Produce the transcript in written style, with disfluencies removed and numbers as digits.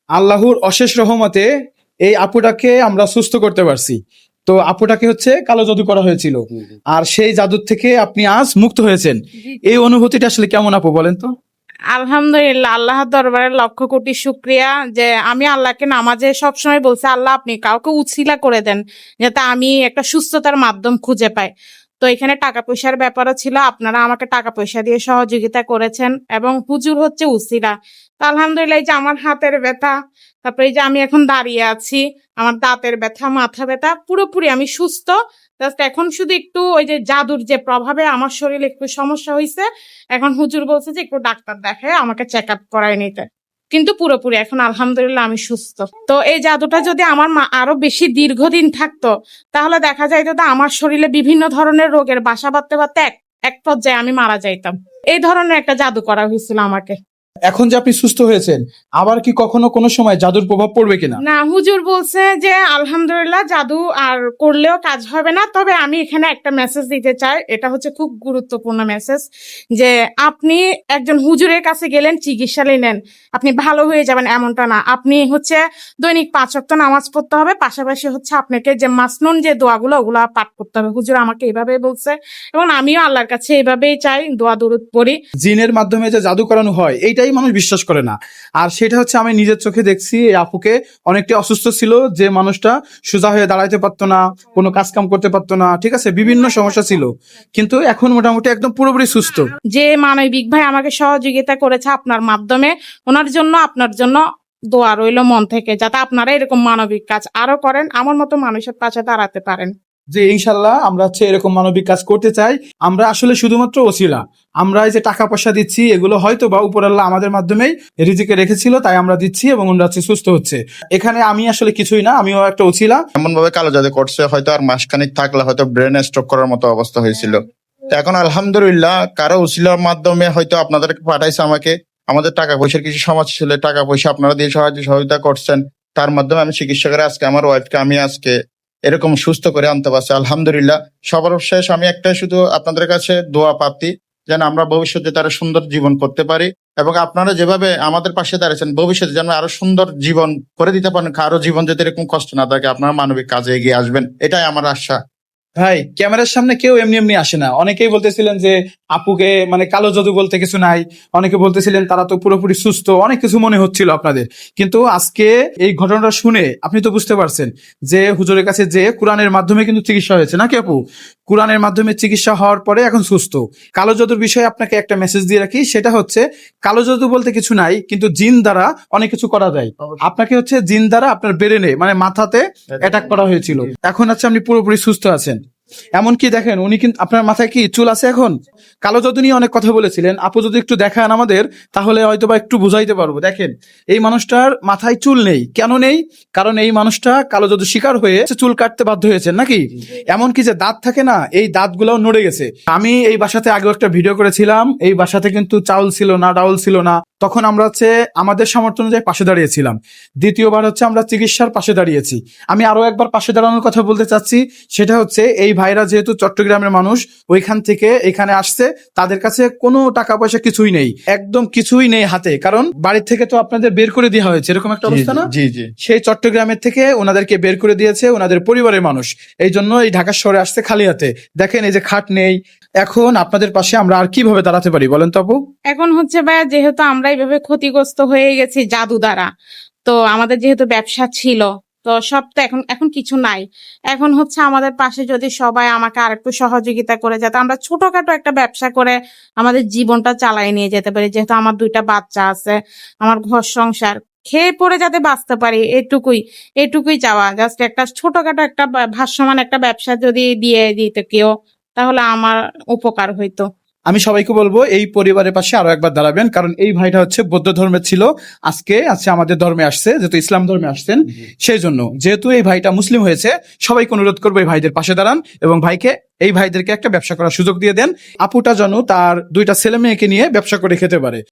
আল্লাহর অশেষ রহমতে এই আপুটাকে আমরা সুস্থ করতে পারছি। তো আপুটাকে হচ্ছে কালো জাদু করা হয়েছিল, আর সেই জাদুর থেকে আপনি আজ মুক্ত হয়েছেন। এই অনুভূতিটা আসলে কেমন আপু বলেন তো? আলহামদুলিল্লাহ, আল্লাহর দরবারে লক্ষ কোটি শুক্রিয়া যে আমি আল্লাহকে নামাজে সবসময় বলছি, আল্লাহ আপনি কাউকে উছিলা করে দেন যাতে আমি একটা সুস্থতার মাধ্যম খুঁজে পাই। তো এখানে টাকা পয়সার ব্যাপারও ছিল, আপনারা আমাকে টাকা পয়সা দিয়ে সহযোগিতা করেছেন এবং হুজুর হচ্ছে উছিলা। তো আলহামদুলিল্লাহ, এই যে আমার হাতের ব্যথা, তারপরে এই যে আমি এখন দাঁড়িয়ে আছি, আমার দাঁতের ব্যথা, মাথা ব্যথা, পুরোপুরি আমি সুস্থ। জাস্ট এখন শুধু একটু ওই যে জাদুর যে প্রভাবে আমার শরীরে একটু সমস্যা হয়েছে, এখন হুজুর বলছে যে একটু ডাক্তার দেখায় আমাকে চেক আপ করায় নিতে, কিন্তু পুরোপুরি এখন আলহামদুলিল্লাহ আমি সুস্থ। তো এই জাদুটা যদি আমার আরো বেশি দীর্ঘদিন থাকতো, তাহলে দেখা যাইতো যে আমার শরীরে বিভিন্ন ধরনের রোগের বাসা বাঁধতে বাঁধতে এক পর্যায়ে আমি মারা যাইতাম। এই ধরনের একটা জাদু করা হয়েছিল আমাকে। এখন যে আপনি সুস্থ হয়েছেন, আবার কি কখনো কোনো সময় জাদুর প্রভাব পড়বে কিনা? না, হুজুর বলছে যে আলহামদুলিল্লাহ জাদু আর করলেও কাজ হবে না। তবে আমি এখানে একটা মেসেজ দিতে চাই, এটা হচ্ছে খুব গুরুত্বপূর্ণ মেসেজ, যে আপনি একজন হুজুরের কাছে গেলেন, চিকিৎসা নিলেন, আপনি ভালো হয়ে যাবেন এমনটা না। আপনি হচ্ছে দৈনিক 5 ওয়াক্ত নামাজ পড়তে হবে, পাশাপাশি হচ্ছে আপনাকে যে মাসনুন যে দোয়াগুলো ওগুলো পাঠ করতে হবে। হুজুর আমাকে এইভাবেই বলছে এবং আমিও আল্লাহর কাছে এইভাবেই চাই, দোয়া দরুদ পড়ি। জিনের মাধ্যমে যে জাদু করানো হয় এইটাই মানুষ বিশ্বাস করে না, আর সেটা হচ্ছে আমি নিজের চোখে দেখছি। এই আপুকে অনেকটা অসুস্থ ছিল, যে মানুষটা সোজা হয়ে দাঁড়াইতে পারতো না, কোনো কাজ কাম করতে পারতো না, ঠিক আছে, বিভিন্ন সমস্যা ছিল, কিন্তু এখন মোটামুটি একদম পুরোপুরি সুস্থ। যে মানবিক ভাই আমাকে সহযোগিতা করেছে আপনার মাধ্যমে, ওনার জন্য আপনার জন্য দোয়া রইল মন থেকে, যাতে আপনারা এরকম মানবিক কাজ আরো করেন, আমার মতো মানুষের পাশে দাঁড়াতে পারেন। যে ইনশাল্লাহ আমরা হচ্ছে এরকম মানবিক কাজ করতে চাই। আমরা আসলে শুধুমাত্র ওসিলা, আমরা এই যে টাকা পয়সা দিচ্ছি এগুলো হয়তো বা উপরাল্লাহ আমাদের মাধ্যমেই রিজিকে রেখেছিল, তাই আমরা দিচ্ছি এবং ওনারা হচ্ছে সুস্থ হচ্ছে। এখানে আমি আসলে কিছুই না, আমিও একটা ওসিলা। এমন ভাবে কালো জাদু করছে, হয়তো আর মাসখানিক থাকলে হয়তো ব্রেন স্ট্রোক করার মতো অবস্থা হয়েছিল। তো এখন আলহামদুলিল্লাহ কারো উসিলার মাধ্যমে হয়তো আপনাদেরকে পাঠাইছে আমাকে। আমাদের টাকা পয়সার কিছু সমস্যা ছিল, টাকা পয়সা আপনারা দিয়ে সহযোগিতা করছেন, তার মাধ্যমে আমি চিকিৎসা করে আজকে আমার ওয়াইফকে আমি আজকে এরকম সুস্থ করে আনতে পারছি আলহামদুলিল্লাহ। সবার শেষ আমি একটাই শুধু আপনাদের কাছে দোয়া প্রার্থী, যেন আমরা ভবিষ্যতে তারা সুন্দর জীবন করতে পারি, এবং আপনারা যেভাবে আমাদের পাশে দাঁড়িয়েছেন ভবিষ্যতে যেন আরো সুন্দর জীবন করে দিতে পারেন, কারো জীবন যাতে এরকম কষ্ট না থাকে, আপনারা মানবিক কাজে এগিয়ে আসবেন, এটাই আমার আশা। ভাই, ক্যামেরার সামনে কেউ এমনি এমনি আসে না। অনেকেই বলতেছিলেন যে আপুকে মানে কালো জাদু বলতে কিছু নাই, অনেকে বলতেছিলেন তারা তো পুরোপুরি সুস্থ, অনেক কিছু মনে হচ্ছিল আপনাদের। কিন্তু আজকে এই ঘটনাটা শুনে আপনি তো বুঝতে পারছেন যে হুজুরের কাছে যে কোরআনের মাধ্যমে কিন্তু চিকিৎসা হয়েছে, নাকি আপু? কোরআনের মাধ্যমে চিকিৎসা হওয়ার পরে এখন সুস্থ। কালো জাদুর বিষয়ে আপনাকে একটা মেসেজ দিয়ে রাখি, সেটা হচ্ছে কালো জাদু বলতে কিছু নাই, কিন্তু জিন দ্বারা অনেক কিছু করা যায়। আপনাকে হচ্ছে জিন দ্বারা আপনার ব্রেনে মানে মাথাতে অ্যাটাক করা হয়েছিল, এখন হচ্ছে আপনি পুরোপুরি সুস্থ আছেন। এমনকি দেখেন উনি কিন্তু আপনার মাথায় কি চুল আছে এখন? কালো জাদু নিয়ে অনেক কথা বলেছিলেন, আপু যদি একটু দেখান আমাদের তাহলে হয়তো বা একটু বুঝাইতে পারবো। দেখেন এই মানুষটার মাথায় চুল নেই, কেন নেই? কারণ এই মানুষটা কালো জাদু শিকার হয়ে চুল কাটতে বাধ্য হয়েছেন, নাকি? এমনকি যে দাঁত থাকে না, এই দাঁতগুলোও নড়ে গেছে। আমি এই বাসাতে আগে একটা ভিডিও করেছিলাম, এই বাসাতে কিন্তু চাউল ছিল না, ডাউল ছিল না, তখন আমরা হচ্ছে আমাদের সামর্থ্য অনুযায়ী পাশে দাঁড়িয়েছিলাম। দ্বিতীয়বার হচ্ছে আমরা চিকিৎসার পাশে দাঁড়িয়েছি। আমি আরো একবার পাশে দাঁড়ানোর কথা বলতে চাচ্ছি, সেটা হচ্ছে এই ভাইরা যেহেতু চট্টগ্রামের মানুষ, ওইখান থেকে এখানে আসছে, তাদের কাছে কোনো টাকা পয়সা কিছুই নেই, একদম কিছুই নেই হাতে, কারণ বাড়ির থেকে তো আপনাদের বের করে দেওয়া হয়েছে, এরকম একটা অবস্থা না? জি জি। সেই চট্টগ্রামের থেকে ওনাদেরকে বের করে দিয়েছে ওনাদের পরিবারের মানুষ, এই জন্য এই ঢাকা শহরে আসছে খালি হাতে। দেখেন এই যে খাট নেই। এখন আপনাদের পাশে আমরা আর কিভাবে দাঁড়াতে পারি বলেন তো আপু? এখন হচ্ছে ভাইয়া, যেহেতু আমরা এইভাবে ক্ষতিগ্রস্ত হয়ে গেছি জাদু দ্বারা, তো আমাদের যেহেতু ব্যবসা ছিল, তো সব তো এখন এখন কিছু নাই। এখন হচ্ছে আমাদের পাশে যদি সবাই আমাকে আরেকটু সহযোগিতা করে, যাতে আমরা ছোটখাটো একটা ব্যবসা করে আমাদের জীবনটা চালিয়ে নিয়ে যেতে পারি। যেহেতু আমার 2টা বাচ্চা আছে, আমার ঘর সংসার, খেয়ে পড়ে যাতে বাঁচতে পারি, এটুকুই চাওয়া। জাস্ট একটা ছোটখাটো একটা ভাসমান একটা ব্যবসা যদি দিয়ে দিত কেউ, তাহলে আমার উপকার হইতো। আমি সবাইকে বলবো এই পরিবারের পাশে আরো একবার দাঁড়াবেন, কারণ এই ভাইটা হচ্ছে বৌদ্ধ ধর্মের ছিল, আজকে আমাদের ধর্মে আসছে, যেহেতু ইসলাম ধর্মে আসছেন সেই জন্য। যেহেতু এই ভাইটা মুসলিম হয়েছে, সবাইকে অনুরোধ করবো এই ভাইদের পাশে দাঁড়ান এবং এই ভাইদেরকে একটা ব্যবসা করার সুযোগ দিয়ে দেন। আপুটা যেন তার 2টা ছেলে মেয়েকে নিয়ে ব্যবসা করে খেতে পারে।